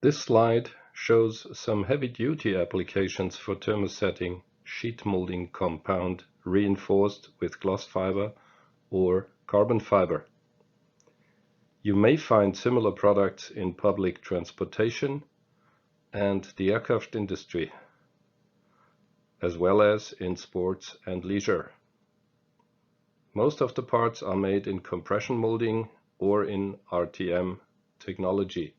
This slide shows some heavy-duty applications for thermosetting sheet molding compound reinforced with glass fiber or carbon fiber. You may find similar products in public transportation and the aircraft industry, as well as in sports and leisure. Most of the parts are made in compression molding or in RTM technology.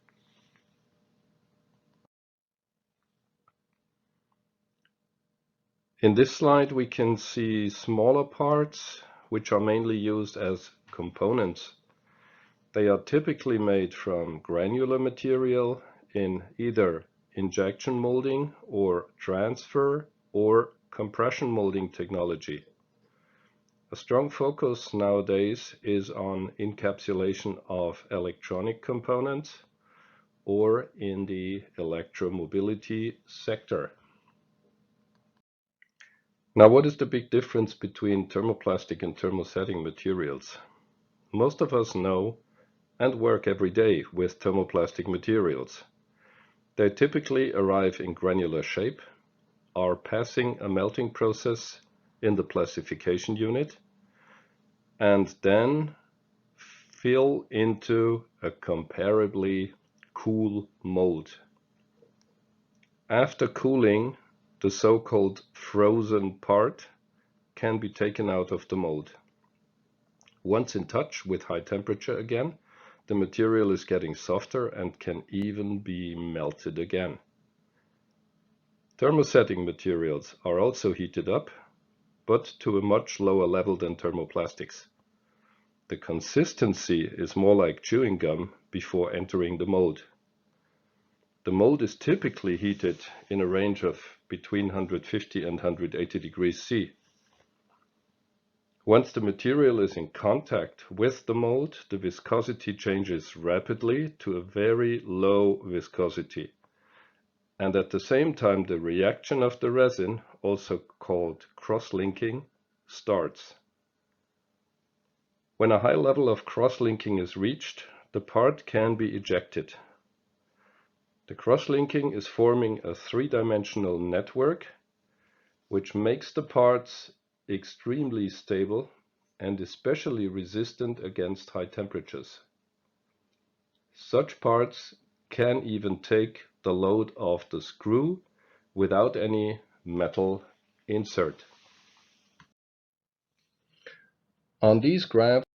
In this slide we can see smaller parts which are mainly used as components. They are typically made from granular material in either injection molding or transfer or compression molding technology. A strong focus nowadays is on encapsulation of electronic components or in the electromobility sector. Now, what is the big difference between thermoplastic and thermosetting materials? Most of us know and work every day with thermoplastic materials. They typically arrive in granular shape, are passing a melting process in the plastification unit, and then fill into a comparably cool mold. After cooling, the so-called frozen part can be taken out of the mold. Once in touch with high temperature again, the material is getting softer and can even be melted again. Thermosetting materials are also heated up, but to a much lower level than thermoplastics. The consistency is more like chewing gum before entering the mold. The mold is typically heated in a range of between 150 and 180 degrees C. Once the material is in contact with the mold, the viscosity changes rapidly to a very low viscosity. And at the same time, the reaction of the resin, also called cross-linking, starts. When a high level of cross-linking is reached, the part can be ejected. The cross-linking is forming a three-dimensional network, which makes the parts extremely stable and especially resistant against high temperatures. Such parts can even take the load of the screw without any metal insert. On these graphs